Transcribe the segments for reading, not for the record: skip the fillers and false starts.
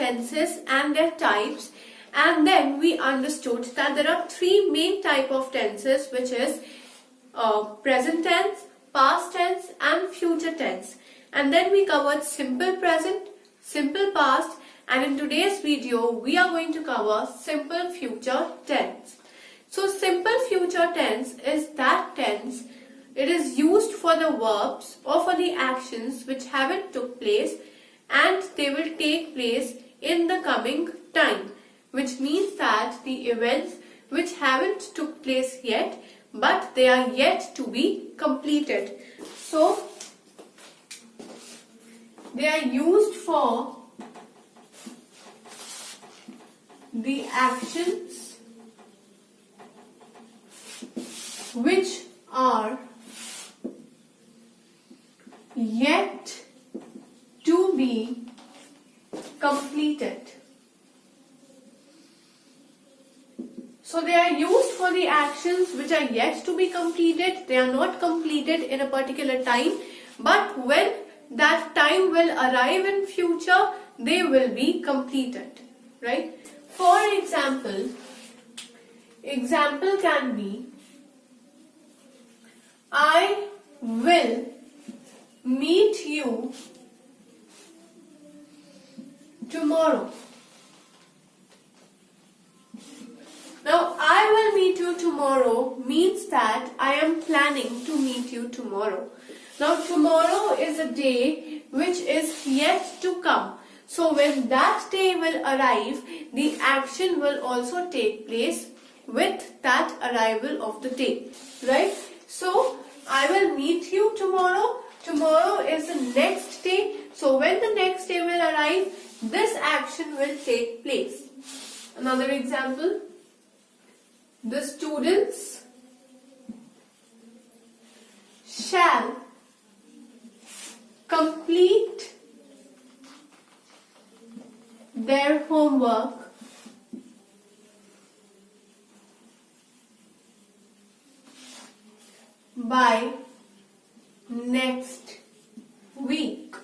tenses and their types, and then we understood that there are three main type of tenses, which is present tense, past tense and future tense. And then we covered simple present, simple past, and in today's video we are going to cover simple future tense. So simple future tense is that tense, it is used for the verbs or for the actions which haven't took place and they will take place in the coming time, which means that the events which haven't took place yet but they are yet to be completed. So they are used for the actions which are yet to be completed. So they are used for the actions which are yet to be completed. They are not completed in a particular time, but when that time will arrive in future, they will be completed, right? For example can be, I will meet you tomorrow. Now, I will meet you tomorrow means that I am planning to meet you tomorrow. Now, tomorrow is a day which is yet to come. So, when that day will arrive, the action will also take place with that arrival of the day, right? So, I will meet you tomorrow. Tomorrow is the next day. So, when the next day will arrive, this action will take place. Another example. The students shall complete their homework by next week.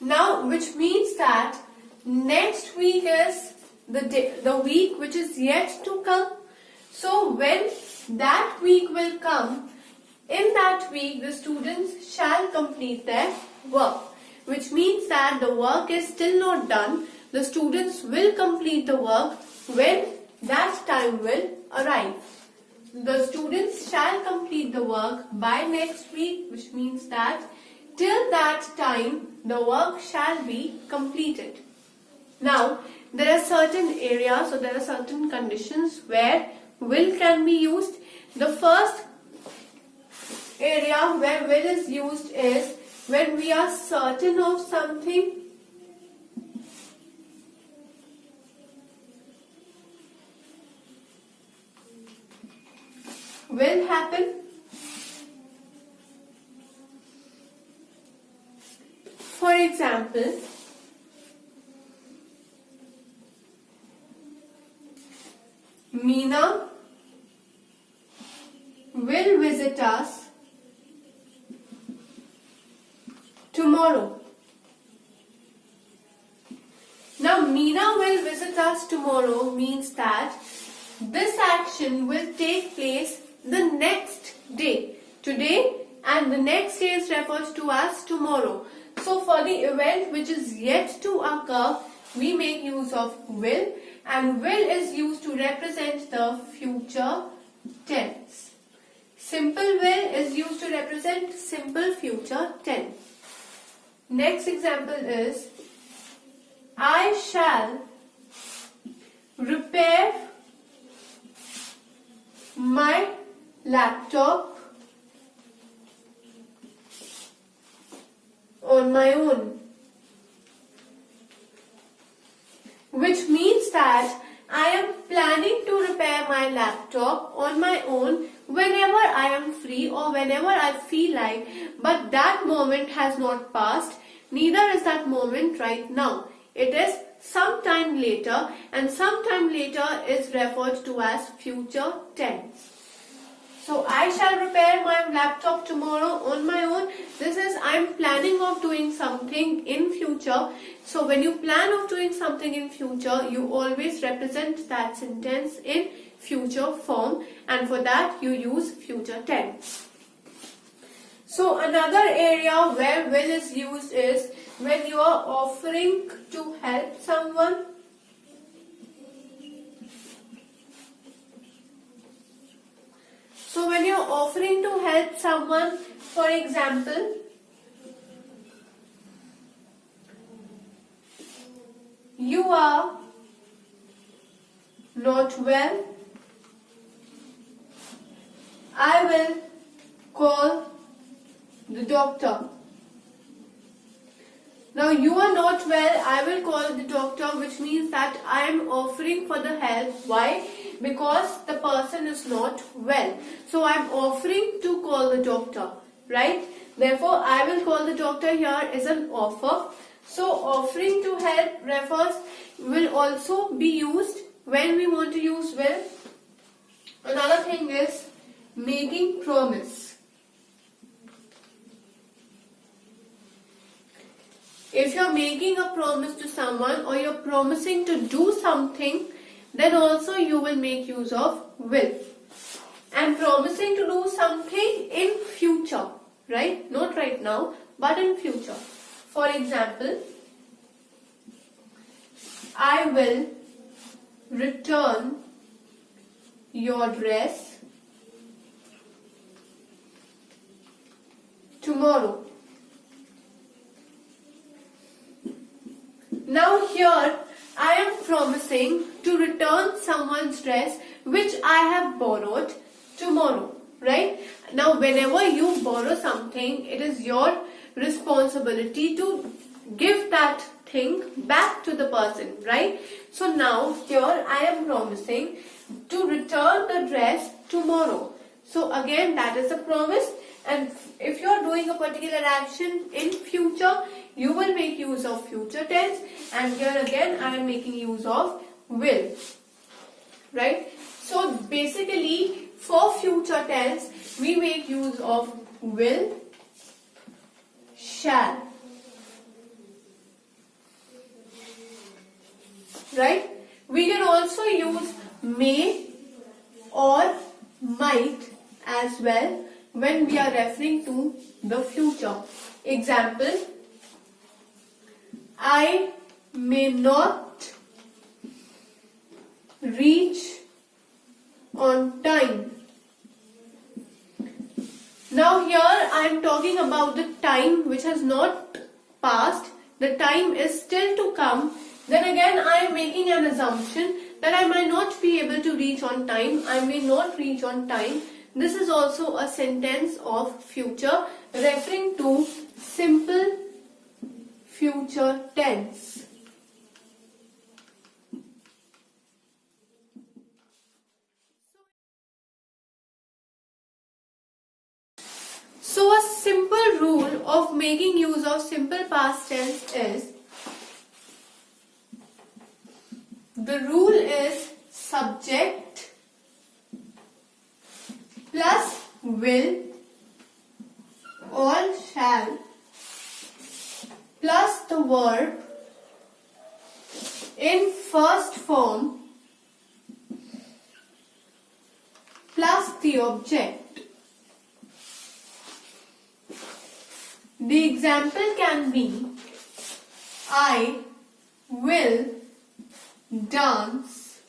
Now, which means that next week is the week which is yet to come. So when that week will come, in that week the students shall complete their work, which means that the work is still not done. The students will complete the work when that time will arrive. The students shall complete the work by next week, which means that till that time the work shall be completed. Now, there are certain areas or there are certain conditions where will can be used. The first area where will is used is when we are certain of something will happen. For example, Meena will visit us tomorrow. Now, Meena will visit us tomorrow means that this action will take place the next day. Today and the next day is referred to as tomorrow. So, for the event which is yet to occur, we make use of will, and will is used to represent the future tense. Simple will is used to represent simple future tense. Next example is, I shall repair my laptop on my own. Which means that I am planning to repair my laptop on my own whenever I am free or whenever I feel like, but that moment has not passed, neither is that moment right now. It is sometime later, and sometime later is referred to as future tense. So I shall repair my laptop tomorrow on my own. This is I'm planning of doing something in future. So when you plan of doing something in future, you always represent that sentence in future form, and for that you use future tense. So another area where will is used is when you are offering to help someone. So when you are offering to help someone, for example, you are not well, I will call the doctor. Now you are not well, I will call the doctor, which means that I am offering for the help. Why? Because the person is not well. So I am offering to call the doctor, right? Therefore, I will call the doctor here is an offer. So offering to help will also be used when we want to use will. Another thing is making promise. If you're making a promise to someone or you're promising to do something, then also you will make use of will. And promising to do something in future, right? Not right now, but in future. For example, I will return your dress tomorrow. Now here I am promising to return someone's dress which I have borrowed tomorrow, right? Now whenever you borrow something, it is your responsibility to give that thing back to the person, right? So now here I am promising to return the dress tomorrow. So again, that is a promise, and if you are doing a particular action in future, you will make use of future tense, and here again I am making use of will, right? So basically for future tense we make use of will, shall, right? We can also use may or might as well when we are referring to the future. Example, I may not reach on time. Now here I am talking about the time which has not passed. The time is still to come. Then again I am making an assumption that I might not be able to reach on time. I may not reach on time. This is also a sentence of future referring to simple future tense. So a simple rule of making use of simple past tense is, the rule is subject plus will or shall plus the verb in first form plus the object. The example can be, I will dance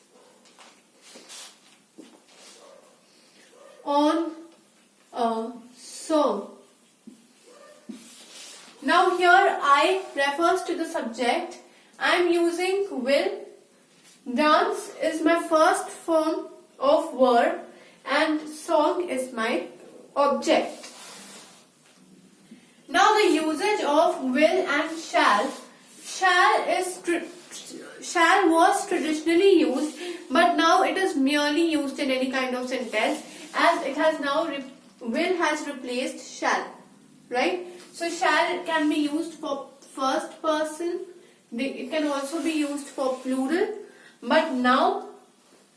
on a song. Now here I refers to the subject. I am using will. Dance is my first form of verb and song is my object. Now the usage of will and shall. Shall was traditionally used, but now it is merely used in any kind of sentence, as it has now will has replaced shall, right? So shall can be used for first person. It can also be used for plural, but now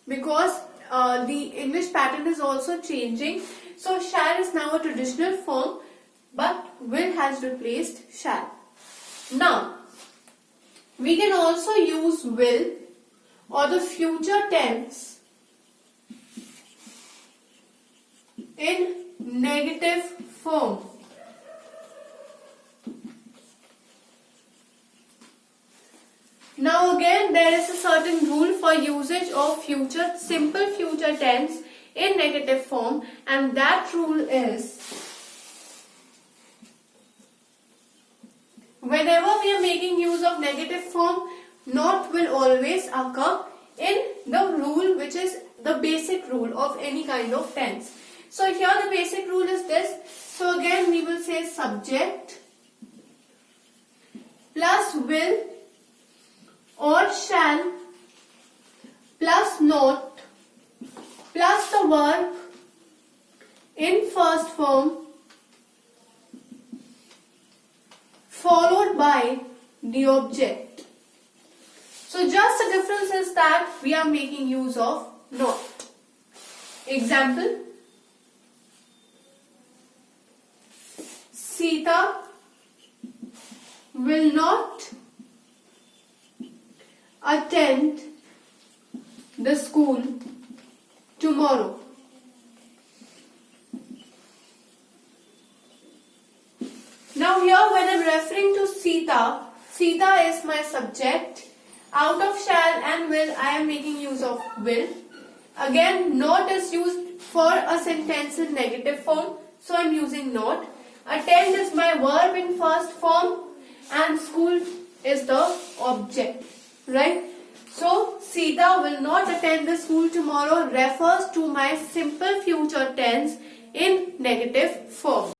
because the English pattern is also changing. So shall is now a traditional form, but will has replaced shall. Now, we can also use will or the future tense in negative form. Now again, there is a certain rule for usage of simple future tense in negative form, and that rule is whenever we are making use of negative form, not will always occur in the rule, which is the basic rule of any kind of tense. So here the basic rule is this. So again we will say subject plus will or shall plus not plus the verb in first form followed by the object. So just the difference is that we are making use of not. Example: Sita will not attend the school tomorrow. Now here when I am referring to Sita, Sita is my subject. Out of shall and will, I am making use of will. Again, not is used for a sentence in negative form, so I am using not. Attend is my verb in first form and school is the object, right? So, Sita will not attend the school tomorrow refers to my simple future tense in negative form.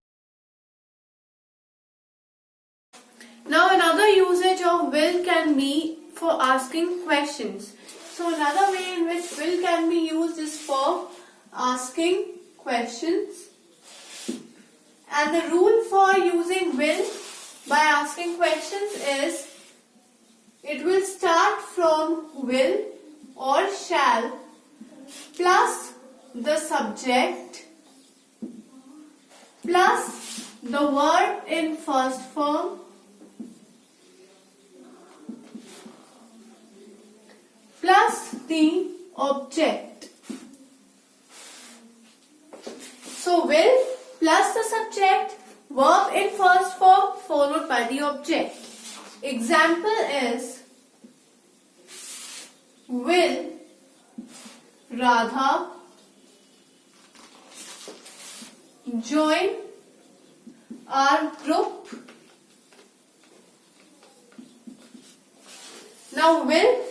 Now, another usage of will can be for asking questions. So, another way in which will can be used is for asking questions. And the rule for using will by asking questions is it will start from will or shall plus the subject plus the verb in first form plus the object. So will plus the subject, verb in first form followed by the object. Example is will Radha join our group? Now will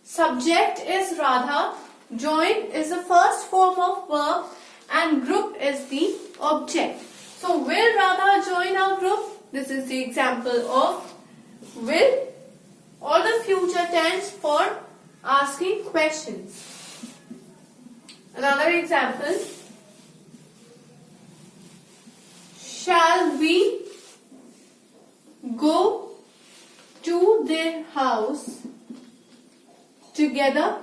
subject is Radha, join is the first form of verb and group is the object. So will Radha join our group? This is the example of will or the future tense for asking questions. Another example: shall we go to their house together?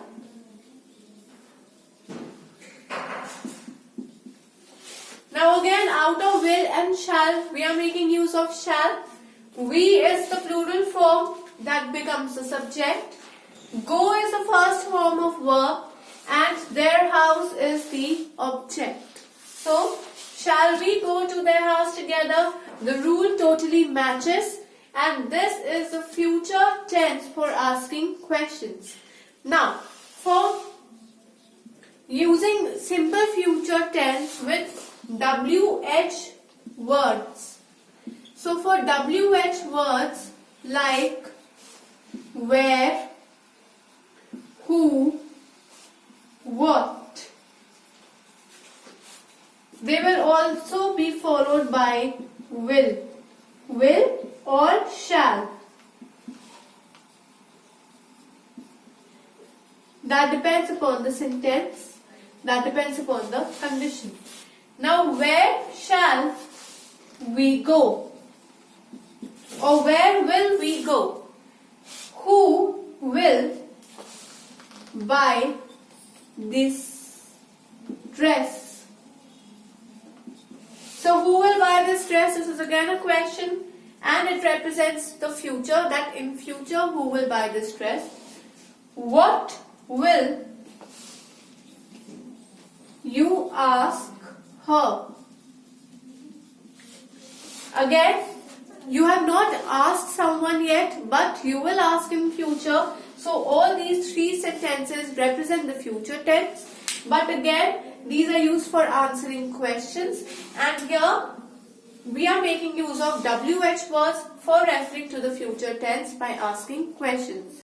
Now again, out of will and shall, we are making use of shall. We is the plural form that becomes the subject. Go is the first form of verb and their house is the object. So, shall we go to their house together? The rule totally matches and this is the future tense for asking questions. Now, for using simple future tense with WH words. So for WH words like where, who, what, they will also be followed by will or shall. That depends upon the sentence, that depends upon the condition. Now, where shall we go? Or where will we go? Who will buy this dress. So who will buy this dress? This is again a question, and it represents the future, that in future who will buy this dress. What will you ask her? Again, you have not asked someone yet, but you will ask in future. So all these three sentences represent the future tense. But again, these are used for answering questions. And here, we are making use of WH words for referring to the future tense by asking questions.